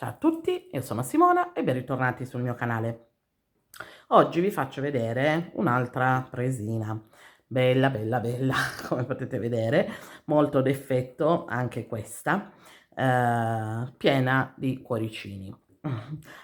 Ciao a tutti, io sono Simona e ben ritornati sul mio canale. Oggi vi faccio vedere un'altra presina, bella bella bella, come potete vedere, molto d'effetto anche questa, piena di cuoricini.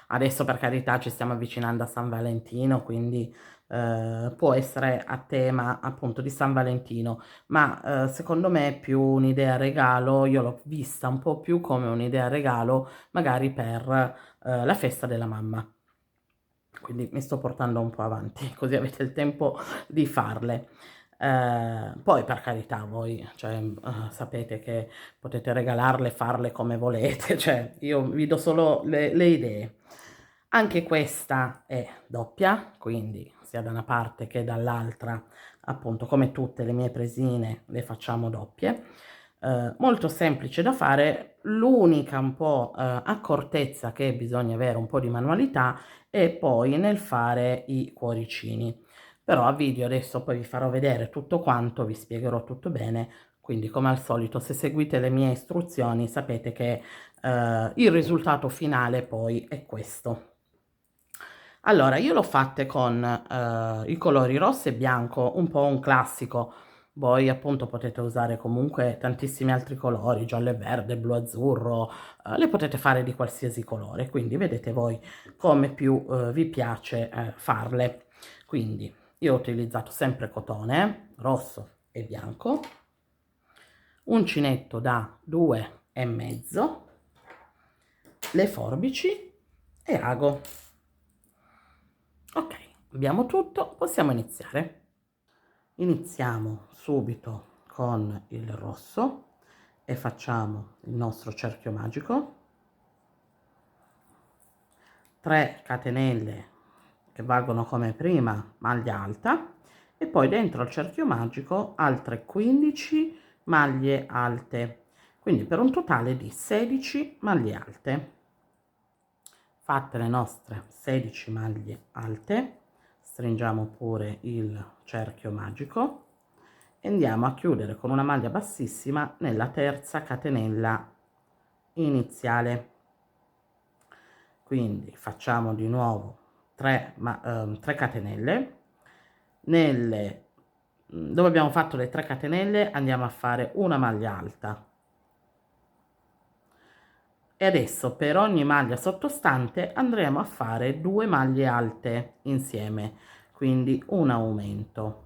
Adesso per carità ci stiamo avvicinando a San Valentino, quindi può essere a tema appunto di San Valentino, ma secondo me è più un'idea regalo, io l'ho vista un po' più come un'idea regalo magari per la festa della mamma. Quindi mi sto portando un po' avanti, così avete il tempo di farle. Poi per carità voi, cioè, sapete che potete regalarle, farle come volete, cioè io vi do solo le idee. Anche questa è doppia, quindi sia da una parte che dall'altra, appunto come tutte le mie presine le facciamo doppie. Molto semplice da fare, l'unica un po' accortezza che bisogna avere un po' di manualità e poi nel fare i cuoricini. Però a video adesso poi vi farò vedere tutto quanto, vi spiegherò tutto bene, quindi come al solito se seguite le mie istruzioni sapete che il risultato finale poi è questo. Allora, io l'ho fatte con i colori rosso e bianco, un po' un classico. Voi appunto potete usare comunque tantissimi altri colori, giallo e verde, blu azzurro, le potete fare di qualsiasi colore, quindi vedete voi come più vi piace farle. Quindi io ho utilizzato sempre cotone, rosso e bianco, uncinetto da 2,5, le forbici e ago. Ok, abbiamo tutto, possiamo iniziare. Iniziamo subito con il rosso e facciamo il nostro cerchio magico, 3 catenelle che valgono come prima maglia alta e poi dentro al cerchio magico altre 15 maglie alte, quindi per un totale di 16 maglie alte. Fatte le nostre 16 maglie alte, stringiamo pure il cerchio magico e andiamo a chiudere con una maglia bassissima nella terza catenella iniziale. Quindi facciamo di nuovo 3 catenelle dove abbiamo fatto le 3 catenelle, andiamo a fare una maglia alta e adesso per ogni maglia sottostante andremo a fare 2 maglie alte insieme, quindi un aumento,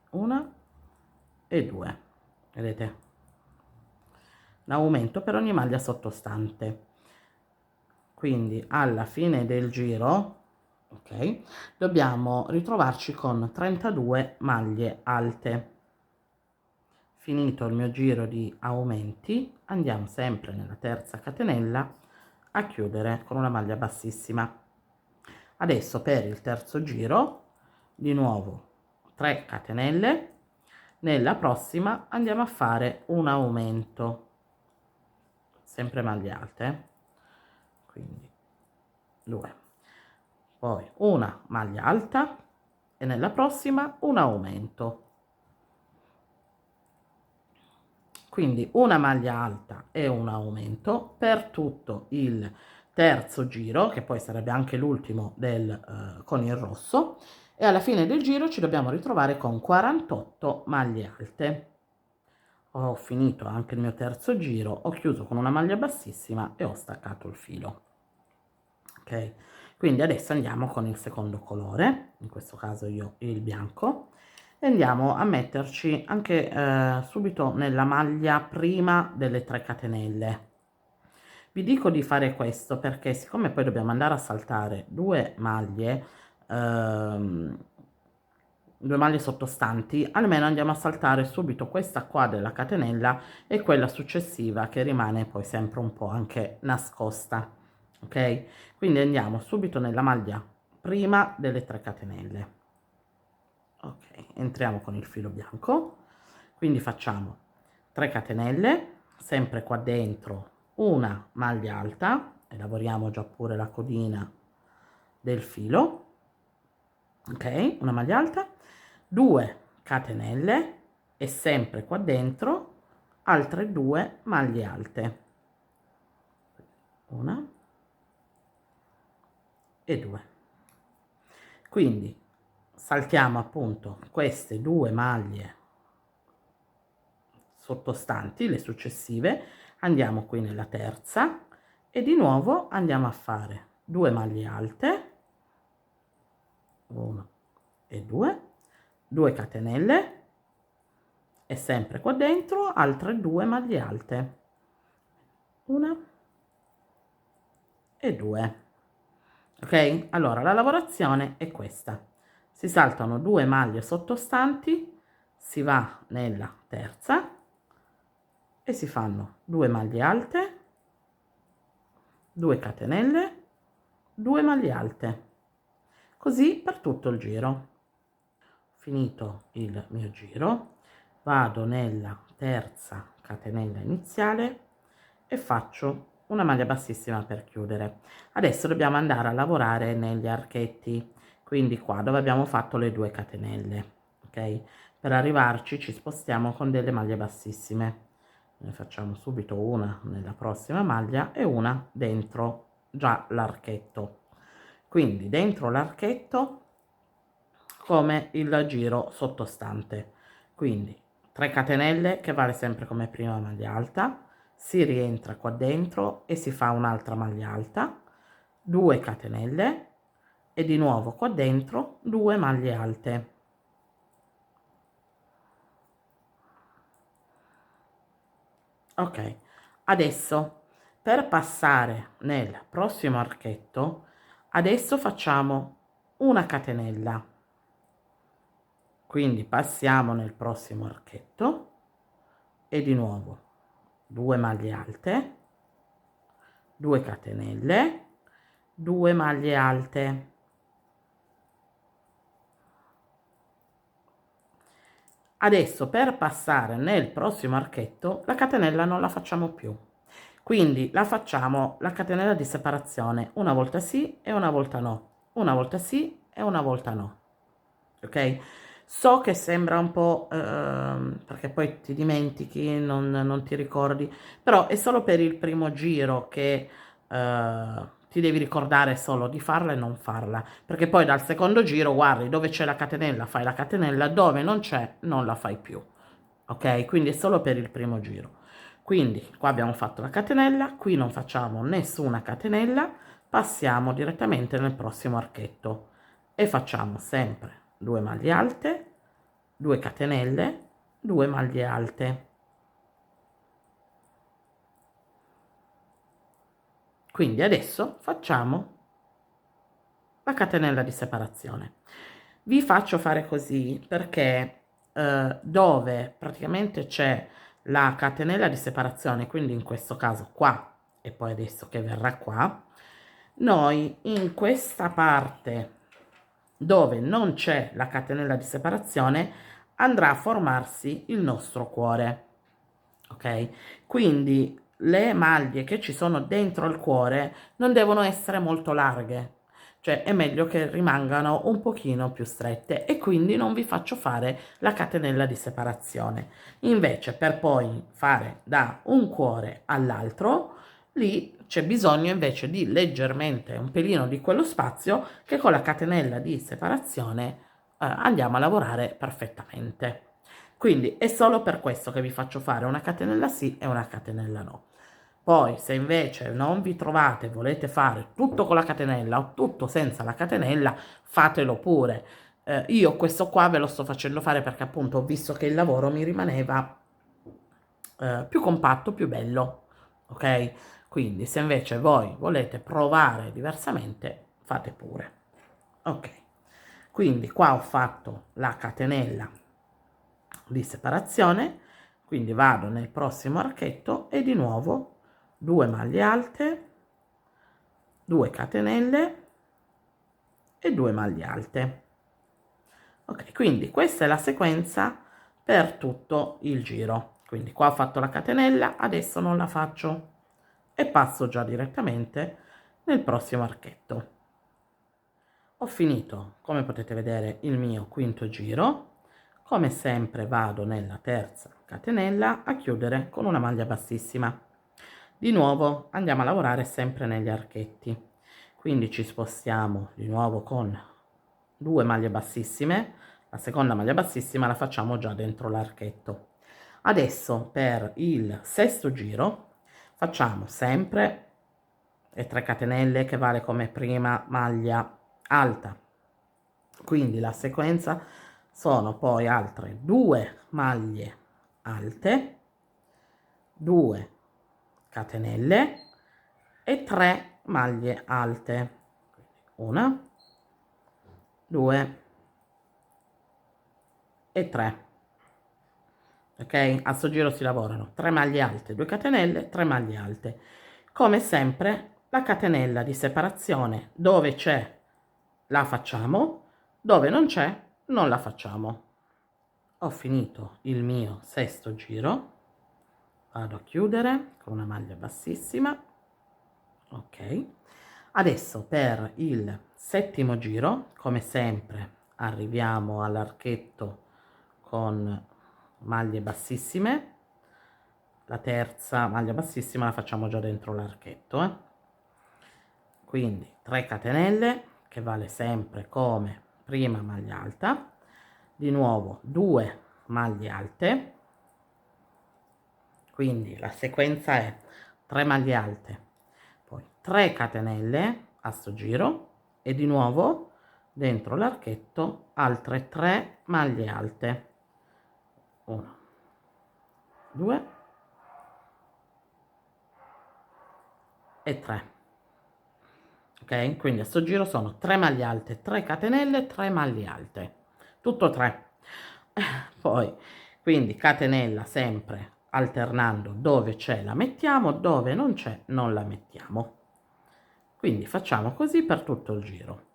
una e 2, vedete, un aumento per ogni maglia sottostante. Quindi alla fine del giro, ok, dobbiamo ritrovarci con 32 maglie alte. Finito il mio giro di aumenti, andiamo sempre nella terza catenella a chiudere con una maglia bassissima. Adesso per il terzo giro di nuovo 3 catenelle, nella prossima andiamo a fare un aumento, sempre maglie alte, quindi 2, poi una maglia alta e nella prossima un aumento, quindi una maglia alta e un aumento per tutto il terzo giro, che poi sarebbe anche l'ultimo con il rosso, e alla fine del giro ci dobbiamo ritrovare con 48 maglie alte. Ho finito anche il mio terzo giro, ho chiuso con una maglia bassissima e ho staccato il filo. Ok, quindi adesso andiamo con il secondo colore, in questo caso io il bianco, e andiamo a metterci anche subito nella maglia prima delle 3 catenelle. Vi dico di fare questo perché siccome poi dobbiamo andare a saltare ehm, due maglie sottostanti, almeno andiamo a saltare subito questa qua della catenella e quella successiva che rimane poi sempre un po' anche nascosta, ok? Quindi andiamo subito nella maglia prima delle 3 catenelle. Ok, entriamo con il filo bianco, quindi facciamo 3 catenelle, sempre qua dentro una maglia alta e lavoriamo già pure la codina del filo, ok, una maglia alta, 2 catenelle e sempre qua dentro altre 2 maglie alte, una e 2. Quindi saltiamo appunto queste 2 maglie sottostanti, le successive, andiamo qui nella terza e di nuovo andiamo a fare 2 maglie alte, 1 e 2, 2 catenelle e sempre qua dentro altre 2 maglie alte, 1 e 2. Ok, allora la lavorazione è questa: si saltano 2 maglie sottostanti, si va nella terza e si fanno 2 maglie alte, 2 catenelle, 2 maglie alte, così per tutto il giro. Finito il mio giro, vado nella terza catenella iniziale e faccio una maglia bassissima per chiudere. Adesso dobbiamo andare a lavorare negli archetti, quindi qua dove abbiamo fatto le 2 catenelle, ok? Per arrivarci ci spostiamo con delle maglie bassissime. Ne facciamo subito una nella prossima maglia e una dentro già l'archetto. Quindi dentro l'archetto come il giro sottostante, quindi 3 catenelle che vale sempre come prima maglia alta, si rientra qua dentro e si fa un'altra maglia alta, 2 catenelle e di nuovo qua dentro 2 maglie alte. Ok, adesso per passare nel prossimo archetto, adesso facciamo una catenella, quindi passiamo nel prossimo archetto e di nuovo 2 maglie alte, 2 catenelle, 2 maglie alte. Adesso per passare nel prossimo archetto la catenella non la facciamo più, quindi la facciamo la catenella di separazione una volta sì e una volta no, una volta sì e una volta no, ok? So che sembra un po' perché poi ti dimentichi, non ti ricordi, però è solo per il primo giro che ti devi ricordare solo di farla e non farla, perché poi dal secondo giro guardi dove c'è la catenella, fai la catenella, dove non c'è non la fai più, ok? Quindi è solo per il primo giro. Quindi qua abbiamo fatto la catenella, qui non facciamo nessuna catenella, passiamo direttamente nel prossimo archetto e facciamo sempre 2 maglie alte, 2 catenelle, 2 maglie alte. Quindi adesso facciamo la catenella di separazione. Vi faccio fare così perché dove praticamente c'è la catenella di separazione, quindi in questo caso qua e poi adesso che verrà qua, noi in questa parte dove non c'è la catenella di separazione andrà a formarsi il nostro cuore, ok? Quindi le maglie che ci sono dentro il cuore non devono essere molto larghe, cioè è meglio che rimangano un pochino più strette e quindi non vi faccio fare la catenella di separazione. Invece per poi fare da un cuore all'altro, lì c'è bisogno invece di leggermente un pelino di quello spazio che con la catenella di separazione andiamo a lavorare perfettamente. Quindi è solo per questo che vi faccio fare una catenella sì e una catenella no. Poi se invece non vi trovate, volete fare tutto con la catenella o tutto senza la catenella, fatelo pure. Io questo qua ve lo sto facendo fare perché appunto ho visto che il lavoro mi rimaneva più compatto, più bello, ok? Quindi se invece voi volete provare diversamente, fate pure. Ok, quindi qua ho fatto la catenella di separazione, quindi vado nel prossimo archetto e di nuovo 2 maglie alte, 2 catenelle e 2 maglie alte. Ok, quindi questa è la sequenza per tutto il giro. Quindi qua ho fatto la catenella, adesso non la faccio e passo già direttamente nel prossimo archetto. Ho finito, come potete vedere, il mio quinto giro. Come sempre vado nella terza catenella a chiudere con una maglia bassissima. Di nuovo andiamo a lavorare sempre negli archetti, quindi ci spostiamo di nuovo con 2 maglie bassissime, la seconda maglia bassissima la facciamo già dentro l'archetto. Adesso per il sesto giro facciamo sempre le 3 catenelle che vale come prima maglia alta, quindi la sequenza sono poi altre 2 maglie alte, 2 catenelle e 3 maglie alte, una, 2 e 3. Ok, a sto giro si lavorano 3 maglie alte, 2 catenelle, 3 maglie alte. Come sempre la catenella di separazione dove c'è la facciamo, dove non c'è non la facciamo. Ho finito il mio sesto giro, vado a chiudere con una maglia bassissima. Ok, adesso per il settimo giro, come sempre, arriviamo all'archetto con maglie bassissime. La terza maglia bassissima la facciamo già dentro l'archetto, quindi 3 catenelle che vale sempre come prima maglia alta, di nuovo 2 maglie alte, quindi la sequenza è 3 maglie alte, poi 3 catenelle a sto giro e di nuovo dentro l'archetto altre 3 maglie alte, 1, 2 e 3. Ok, quindi a sto giro sono 3 maglie alte, 3 catenelle, 3 maglie alte, tutto 3. Poi quindi catenella sempre alternando, dove c'è la mettiamo, dove non c'è non la mettiamo. Quindi facciamo così per tutto il giro.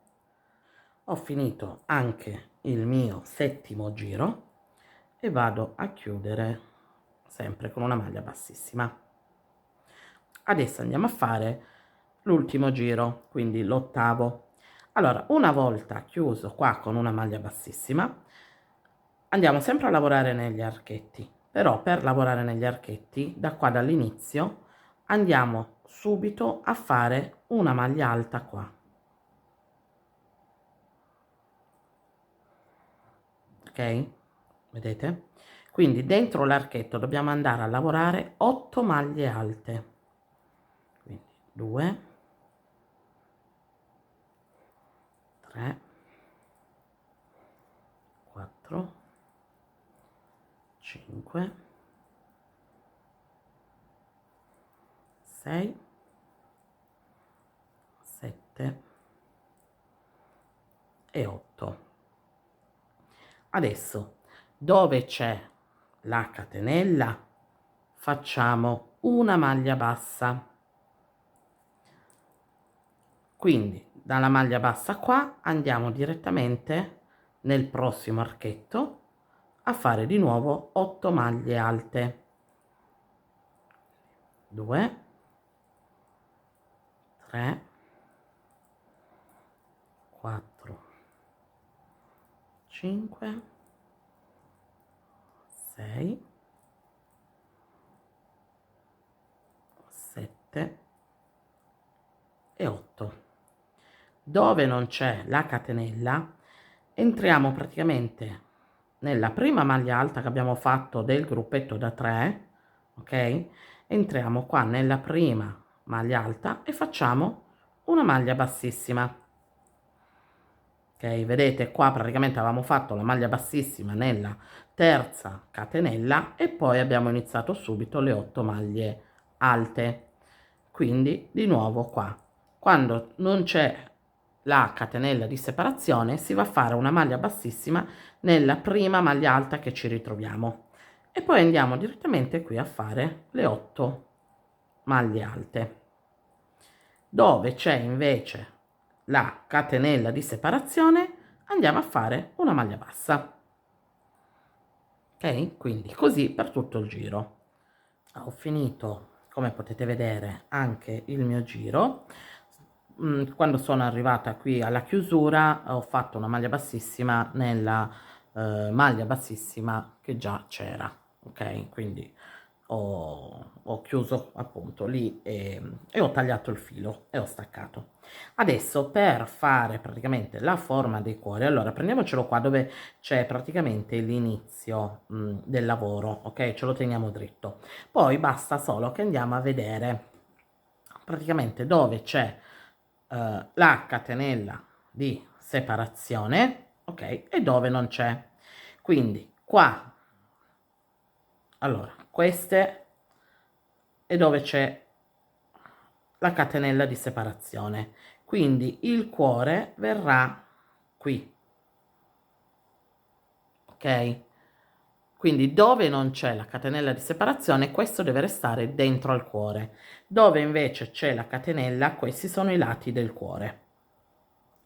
Ho finito anche il mio settimo giro e vado a chiudere sempre con una maglia bassissima. Adesso andiamo a fare l'ultimo giro, quindi l'ottavo. Allora, una volta chiuso qua con una maglia bassissima, andiamo sempre a lavorare negli archetti, però per lavorare negli archetti, da qua dall'inizio, andiamo subito a fare una maglia alta qua. Ok? Vedete? Quindi dentro l'archetto dobbiamo andare a lavorare 8 maglie alte. Quindi 2, 3, 4, 5, 6, 7 e 8. Adesso dove c'è la catenella facciamo una maglia bassa, quindi dalla maglia bassa qua andiamo direttamente nel prossimo archetto a fare di nuovo 8 maglie alte, 2, 3, 4, 5, 6, 7 e 8. Dove non c'è la catenella entriamo praticamente nella prima maglia alta che abbiamo fatto del gruppetto da 3, ok? Entriamo qua nella prima maglia alta e facciamo una maglia bassissima. Ok, vedete qua praticamente avevamo fatto la maglia bassissima nella terza catenella e poi abbiamo iniziato subito le 8 maglie alte. Quindi di nuovo qua, quando non c'è la catenella di separazione, si va a fare una maglia bassissima nella prima maglia alta che ci ritroviamo e poi andiamo direttamente qui a fare le 8 maglie alte. Dove c'è invece la catenella di separazione andiamo a fare una maglia bassa. Ok, quindi così per tutto il giro. Ho finito, come potete vedere, anche il mio giro. Quando sono arrivata qui alla chiusura ho fatto una maglia bassissima nella maglia bassissima che già c'era, ok? Quindi ho chiuso appunto lì e ho tagliato il filo e ho staccato. Adesso per fare praticamente la forma dei cuori, allora prendiamocelo qua dove c'è praticamente l'inizio del lavoro, ok? Ce lo teniamo dritto. Poi basta solo che andiamo a vedere praticamente dove c'è la catenella di separazione, ok? E dove non c'è. Quindi qua, allora, queste è dove c'è la catenella di separazione, quindi il cuore verrà qui, ok? Quindi dove non c'è la catenella di separazione, questo deve restare dentro al cuore. Dove invece c'è la catenella, questi sono i lati del cuore,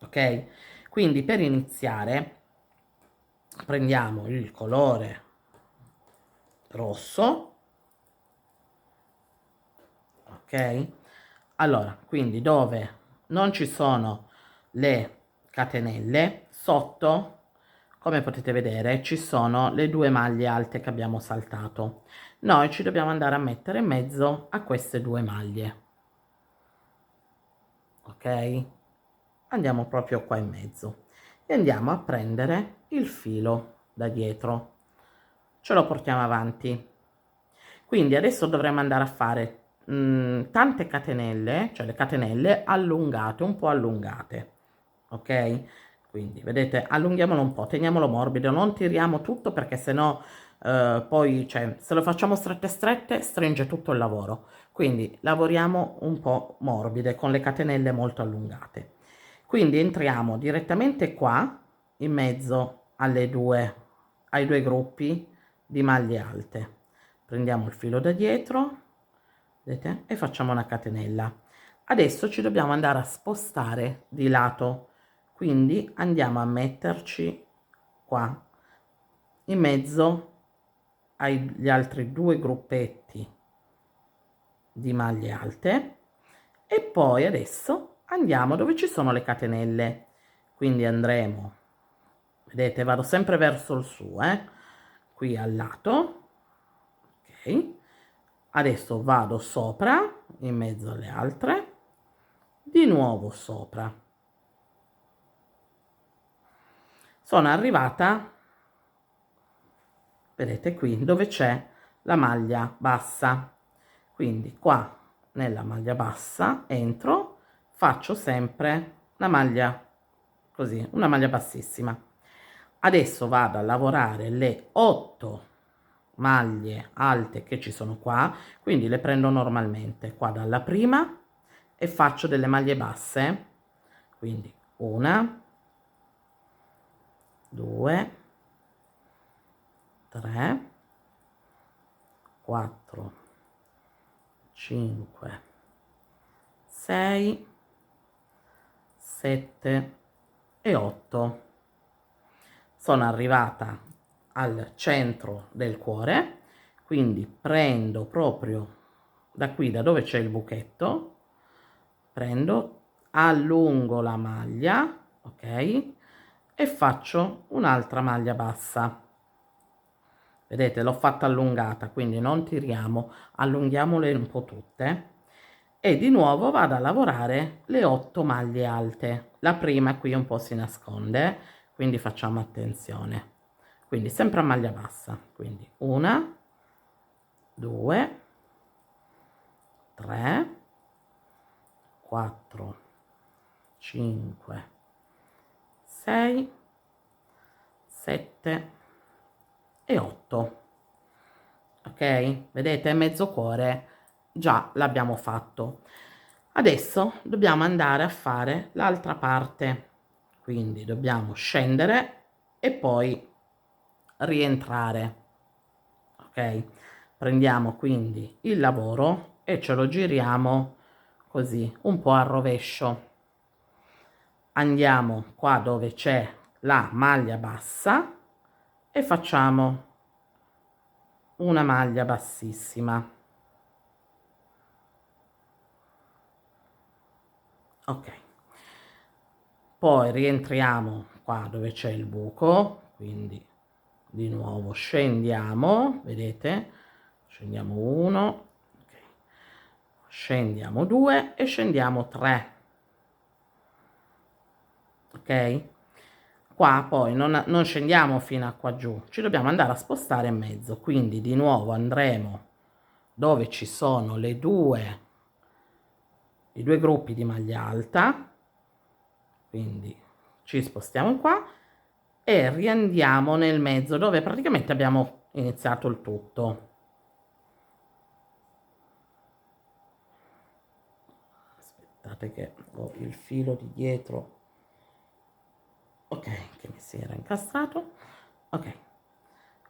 ok? Quindi per iniziare prendiamo il colore rosso, ok? Allora, quindi dove non ci sono le catenelle, sotto, come potete vedere, ci sono le due maglie alte che abbiamo saltato. Noi ci dobbiamo andare a mettere in mezzo a queste due maglie, ok? Andiamo proprio qua in mezzo e andiamo a prendere il filo da dietro, ce lo portiamo avanti. Quindi adesso dovremmo andare a fare tante catenelle, cioè le catenelle allungate, un po' allungate, ok? Quindi vedete, allunghiamolo un po', teniamolo morbido, non tiriamo tutto perché sennò poi, cioè, se lo facciamo strette strette, stringe tutto il lavoro. Quindi lavoriamo un po' morbide con le catenelle molto allungate. Quindi entriamo direttamente qua in mezzo ai due gruppi di maglie alte. Prendiamo il filo da dietro, vedete, e facciamo una catenella. Adesso ci dobbiamo andare a spostare di lato, quindi andiamo a metterci qua in mezzo agli altri due gruppetti di maglie alte e poi adesso andiamo dove ci sono le catenelle, quindi andremo, vedete, vado sempre verso il su, qui al lato, ok, adesso vado sopra in mezzo alle altre, di nuovo sopra, sono arrivata, vedete qui dove c'è la maglia bassa, quindi qua nella maglia bassa entro, faccio sempre la maglia così, una maglia bassissima. Adesso vado a lavorare le 8 maglie alte che ci sono qua, quindi le prendo normalmente qua dalla prima e faccio delle maglie basse, quindi una, 2, 3, 4, 5, 6, 7 e 8. Sono arrivata al centro del cuore, quindi prendo proprio da qui, da dove c'è il buchetto, prendo, allungo la maglia, ok, e faccio un'altra maglia bassa. Vedete, l'ho fatta allungata, quindi non tiriamo, allunghiamole un po' tutte. E di nuovo vado a lavorare le 8 maglie alte. La prima qui un po' si nasconde, quindi facciamo attenzione. Quindi sempre a maglia bassa, quindi una, 2, 3, 4, 5, 6, 7 e 8. Ok, vedete, mezzo cuore già l'abbiamo fatto. Adesso dobbiamo andare a fare l'altra parte, quindi dobbiamo scendere e poi rientrare, ok? Prendiamo quindi il lavoro e ce lo giriamo così un po' al rovescio. Andiamo qua dove c'è la maglia bassa e facciamo una maglia bassissima, ok, poi rientriamo qua dove c'è il buco, quindi di nuovo scendiamo, vedete, scendiamo 1, okay. Scendiamo 2 e scendiamo 3, ok? Qua poi non scendiamo fino a qua giù, ci dobbiamo andare a spostare in mezzo, quindi di nuovo andremo dove ci sono i due gruppi di maglia alta, quindi ci spostiamo qua e riandiamo nel mezzo dove praticamente abbiamo iniziato il tutto. Aspettate che ho il filo di dietro, ok, che mi si era incastrato, ok,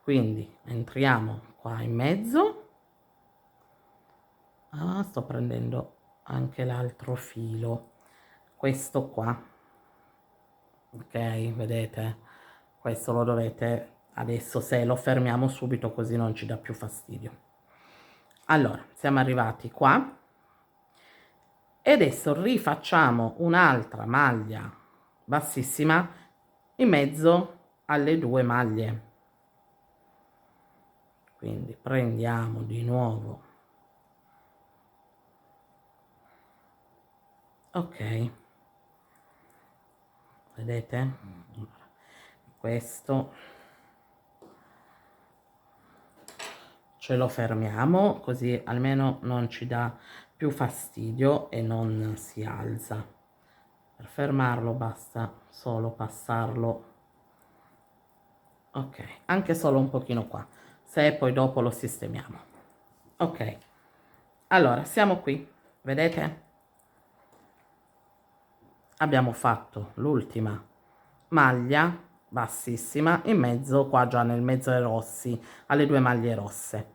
quindi entriamo qua in mezzo. Ah, sto prendendo anche l'altro filo, questo qua, ok, vedete, questo lo dovete adesso, se lo fermiamo subito così non ci dà più fastidio. Allora siamo arrivati qua e adesso rifacciamo un'altra maglia bassissima in mezzo alle due maglie, quindi prendiamo di nuovo, ok, vedete, questo ce lo fermiamo così almeno non ci dà più fastidio e non si alza. Per fermarlo basta solo passarlo, ok, anche solo un pochino qua, se poi dopo lo sistemiamo. Ok, allora siamo qui, vedete, abbiamo fatto l'ultima maglia bassissima in mezzo, qua già nel mezzo ai rossi, alle due maglie rosse.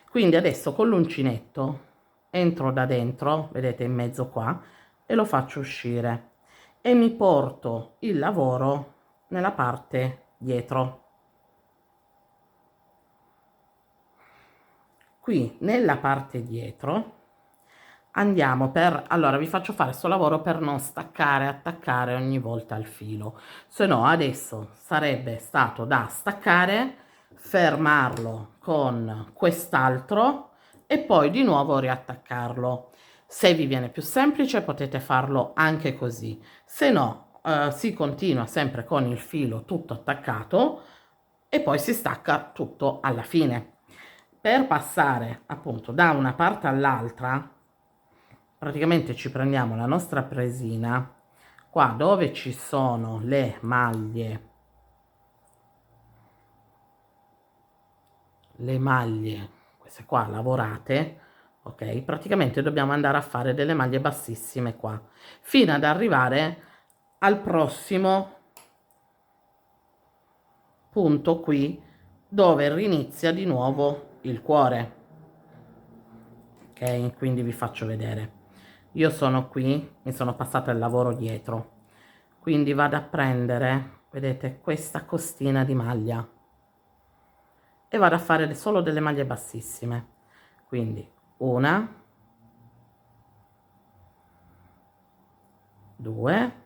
Quindi adesso con l'uncinetto entro da dentro, vedete, in mezzo qua, e lo faccio uscire e mi porto il lavoro nella parte dietro. Qui nella parte dietro andiamo per, allora vi faccio fare questo lavoro per non staccare, attaccare ogni volta il filo, se no adesso sarebbe stato da staccare, fermarlo con quest'altro e poi di nuovo riattaccarlo. Se vi viene più semplice potete farlo anche così, se no si continua sempre con il filo tutto attaccato e poi si stacca tutto alla fine. Per passare appunto da una parte all'altra, praticamente ci prendiamo la nostra presina, qua dove ci sono le maglie, queste qua lavorate, ok, praticamente dobbiamo andare a fare delle maglie bassissime qua, fino ad arrivare al prossimo punto qui, dove rinizia di nuovo il cuore. Ok, quindi vi faccio vedere, io sono qui, mi sono passata il lavoro dietro, quindi vado a prendere, vedete, questa costina di maglia e vado a fare solo delle maglie bassissime, quindi una, due,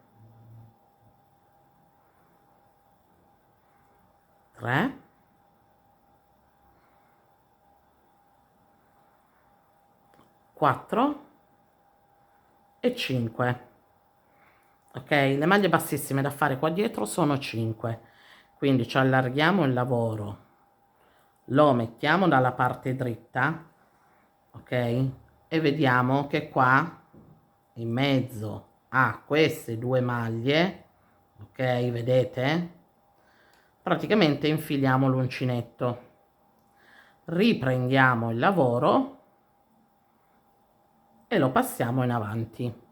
tre, 4 e 5. Ok, le maglie bassissime da fare qua dietro sono 5, quindi ci allarghiamo il lavoro, lo mettiamo dalla parte dritta, ok, e vediamo che qua in mezzo a queste due maglie, ok, vedete, praticamente infiliamo l'uncinetto, riprendiamo il lavoro e lo passiamo in avanti.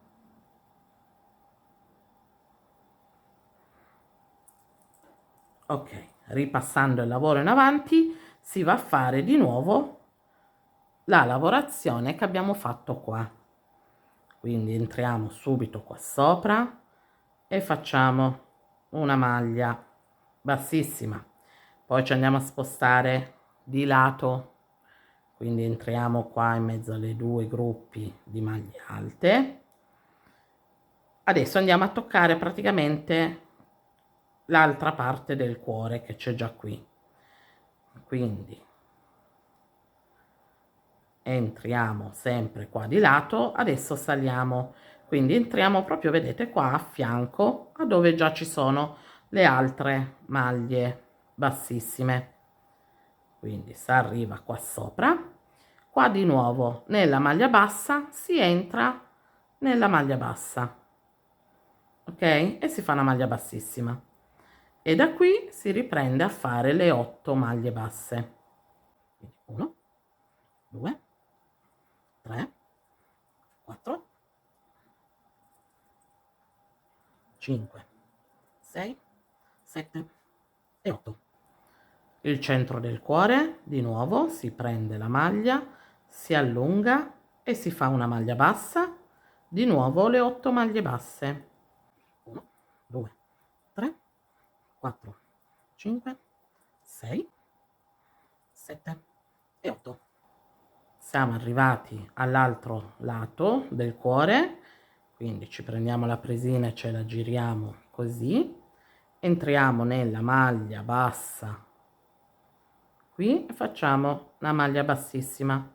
Ok, ripassando il lavoro in avanti si va a fare di nuovo la lavorazione che abbiamo fatto qua, quindi entriamo subito qua sopra e facciamo una maglia bassissima, poi ci andiamo a spostare di lato, quindi entriamo qua in mezzo alle due gruppi di maglie alte. Adesso andiamo a toccare praticamente l'altra parte del cuore che c'è già qui, quindi entriamo sempre qua di lato, adesso saliamo, quindi entriamo proprio, vedete qua a fianco a dove già ci sono le altre maglie bassissime, quindi si arriva qua sopra, qua di nuovo nella maglia bassa si entra nella maglia bassa, ok, e si fa una maglia bassissima e da qui si riprende a fare le 8 maglie basse, quindi 1 2 3 4 5 6 7 e 8. Il centro del cuore, di nuovo si prende la maglia, si allunga e si fa una maglia bassa, di nuovo le 8 maglie basse, 1 2 3 4 5 6 7 e 8. Siamo arrivati all'altro lato del cuore, quindi ci prendiamo la presina e ce la giriamo così, entriamo nella maglia bassa qui e facciamo una maglia bassissima,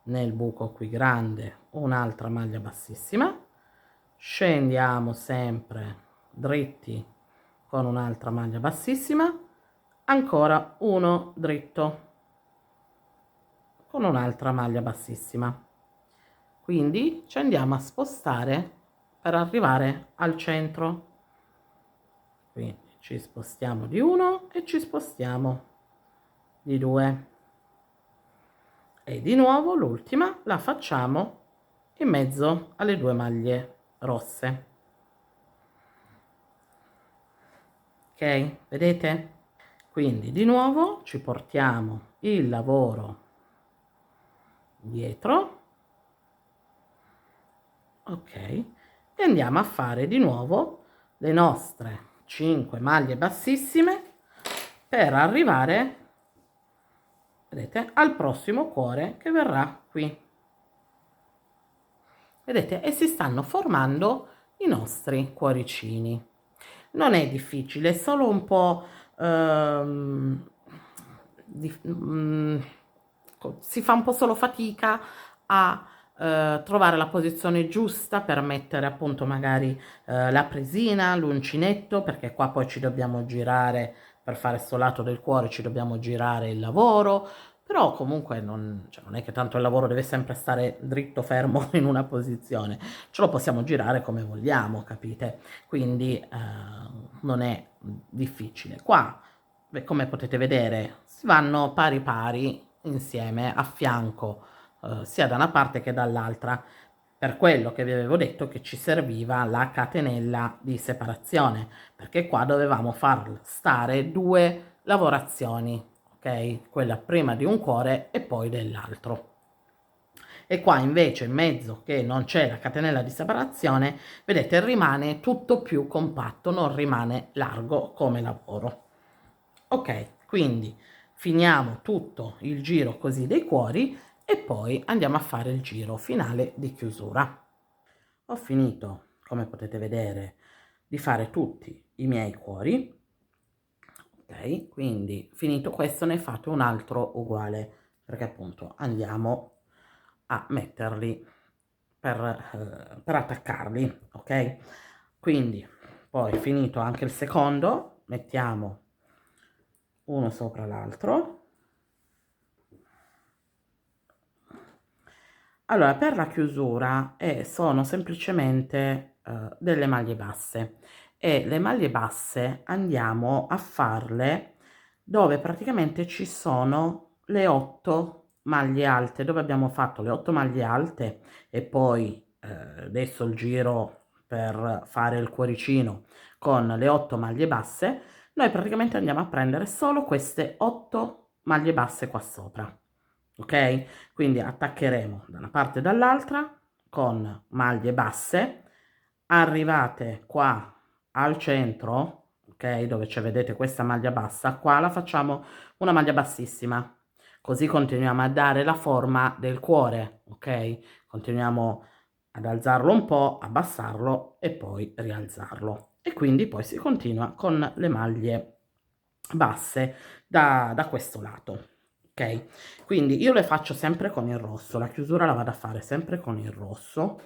nel buco qui grande un'altra maglia bassissima, scendiamo sempre dritti con un'altra maglia bassissima, ancora uno dritto con un'altra maglia bassissima, quindi ci andiamo a spostare per arrivare al centro, quindi ci spostiamo di 1 e ci spostiamo di 2 e di nuovo l'ultima la facciamo in mezzo alle 2 maglie rosse, ok, vedete? Quindi di nuovo ci portiamo il lavoro dietro, ok, e andiamo a fare di nuovo le nostre 5 maglie bassissime per arrivare, vedete, al prossimo cuore che verrà qui, vedete, e si stanno formando i nostri cuoricini. Non è difficile, è solo un po' si fa un po' solo fatica a trovare la posizione giusta per mettere appunto magari la presina, l'uncinetto, perché qua poi ci dobbiamo girare per fare sto lato del cuore, ci dobbiamo girare il lavoro, però comunque non, cioè, non è che tanto il lavoro deve sempre stare dritto fermo in una posizione, ce lo possiamo girare come vogliamo, capite? Quindi non è difficile. Qua, come potete vedere, si vanno pari pari insieme a fianco, sia da una parte che dall'altra, per quello che vi avevo detto che ci serviva la catenella di separazione, perché qua dovevamo far stare 2 lavorazioni, ok? Quella prima di un cuore e poi dell'altro. E qua invece in mezzo, che non c'è la catenella di separazione, vedete, rimane tutto più compatto, non rimane largo come lavoro. Ok, quindi finiamo tutto il giro così dei cuori e poi andiamo a fare il giro finale di chiusura. Ho finito, come potete vedere, di fare tutti i miei cuori. Ok, quindi finito questo ne fate un altro uguale, perché appunto andiamo a metterli per attaccarli, ok? Quindi poi finito anche il secondo, mettiamo uno sopra l'altro. Allora, per la chiusura sono semplicemente delle maglie basse, e le maglie basse andiamo a farle dove praticamente ci sono le 8 maglie alte, dove abbiamo fatto le 8 maglie alte e poi adesso il giro per fare il cuoricino con le 8 maglie basse, noi praticamente andiamo a prendere solo queste 8 maglie basse qua sopra, ok? Quindi attaccheremo da una parte e dall'altra con maglie basse, arrivate qua al centro, ok, dove c'è, vedete, questa maglia bassa, qua la facciamo una maglia bassissima, così continuiamo a dare la forma del cuore, ok? Continuiamo ad alzarlo un po', abbassarlo e poi rialzarlo, e quindi poi si continua con le maglie basse da questo lato. ok? Quindi io le faccio sempre con il rosso, la chiusura la vado a fare sempre con il rosso,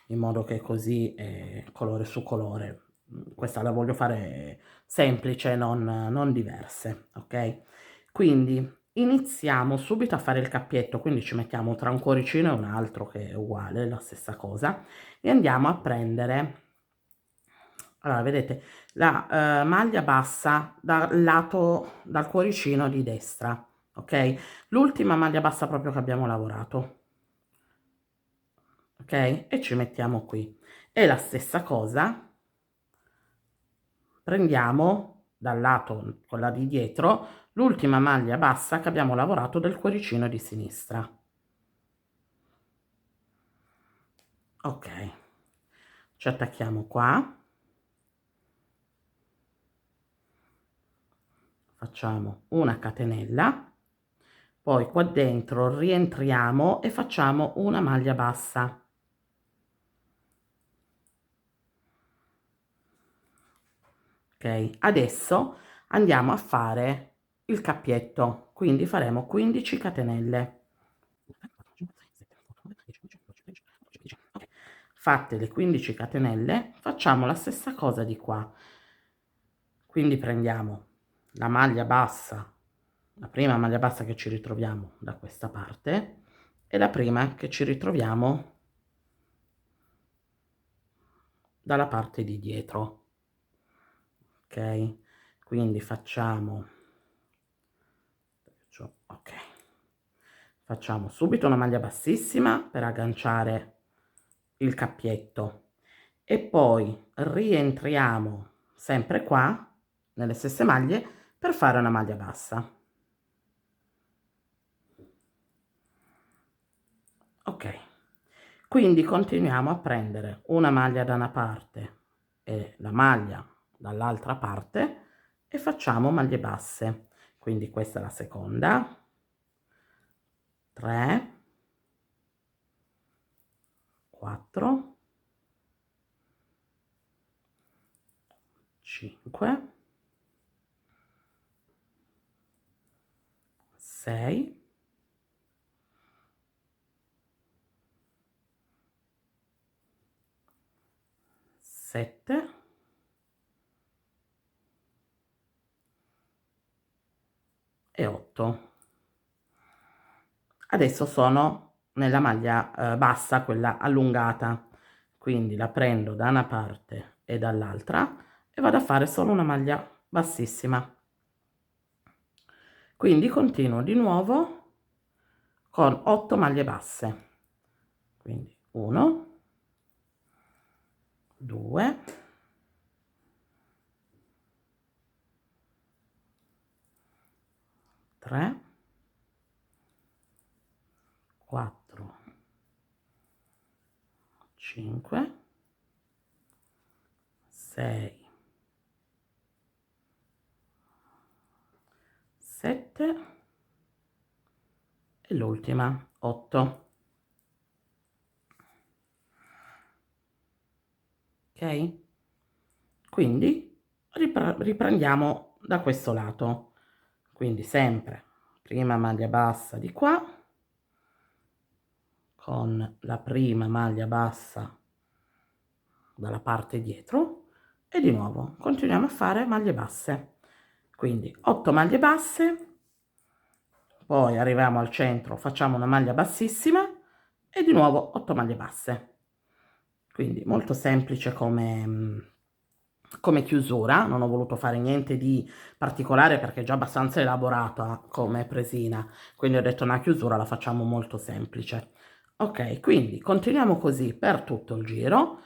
in modo che così colore su colore. Questa la voglio fare semplice, non diverse, ok? Quindi iniziamo subito a fare il cappietto, quindi ci mettiamo tra un cuoricino e un altro che è uguale, la stessa cosa, e andiamo a prendere, allora vedete, la maglia bassa dal lato, dal cuoricino di destra, ok? L'ultima maglia bassa proprio che abbiamo lavorato, ok? E ci mettiamo qui. E la stessa cosa prendiamo dal lato, quella di dietro, l'ultima maglia bassa che abbiamo lavorato del cuoricino di sinistra. Ok, ci attacchiamo qua, facciamo una catenella, poi qua dentro rientriamo e facciamo una maglia bassa. Ok, adesso andiamo a fare il cappietto, quindi faremo 15 catenelle. Ok, fatte le 15 catenelle, facciamo la stessa cosa di qua. Quindi prendiamo la maglia bassa, la prima maglia bassa che ci ritroviamo da questa parte e la prima che ci ritroviamo dalla parte di dietro. Ok, quindi facciamo, ok, facciamo subito una maglia bassissima per agganciare il cappietto e poi rientriamo sempre qua nelle stesse maglie per fare una maglia bassa. Ok, quindi continuiamo a prendere una maglia da una parte e la maglia dall'altra parte e facciamo maglie basse. Quindi questa è la seconda, 3, 4, 5, 6, 7 e 8. Adesso sono nella maglia bassa, quella allungata, quindi la prendo da una parte e dall'altra e vado a fare solo una maglia bassissima. Quindi continuo di nuovo con 8 maglie basse, quindi 1, 2, 3, 4, 5, 6, 7 e l'ultima 8. Ok? Quindi riprendiamo da questo lato, quindi sempre prima maglia bassa di qua con la prima maglia bassa dalla parte dietro e di nuovo continuiamo a fare maglie basse, quindi 8 maglie basse, poi arriviamo al centro, facciamo una maglia bassissima e di nuovo 8 maglie basse. Quindi molto semplice come chiusura, non ho voluto fare niente di particolare perché è già abbastanza elaborata come presina, quindi ho detto una chiusura la facciamo molto semplice. Ok, quindi continuiamo così per tutto il giro,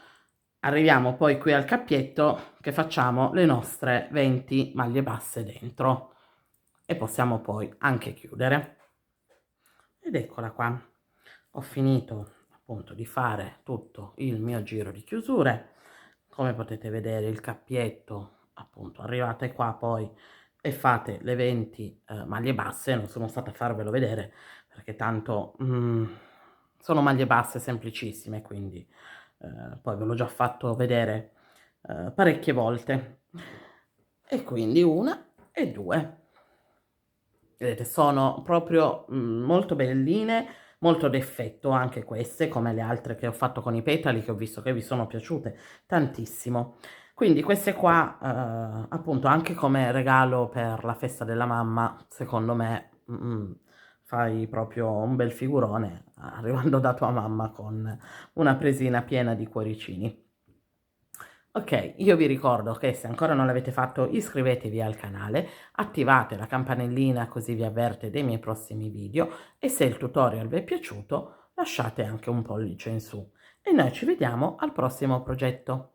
arriviamo poi qui al cappietto che facciamo le nostre 20 maglie basse dentro e possiamo poi anche chiudere. Ed eccola qua, ho finito appunto di fare tutto il mio giro di chiusure. Come potete vedere il cappietto, appunto, arrivate qua poi e fate le 20 maglie basse, non sono stata a farvelo vedere perché tanto sono maglie basse semplicissime, quindi poi ve l'ho già fatto vedere parecchie volte. E quindi una e due. Vedete, sono proprio molto belline, molto d'effetto anche queste, come le altre che ho fatto con i petali, che ho visto che vi sono piaciute tantissimo. Quindi queste qua, appunto, anche come regalo per la festa della mamma, secondo me, fai proprio un bel figurone arrivando da tua mamma con una presina piena di cuoricini. Ok, io vi ricordo che se ancora non l'avete fatto iscrivetevi al canale, attivate la campanellina così vi avverte dei miei prossimi video e se il tutorial vi è piaciuto lasciate anche un pollice in su. E noi ci vediamo al prossimo progetto.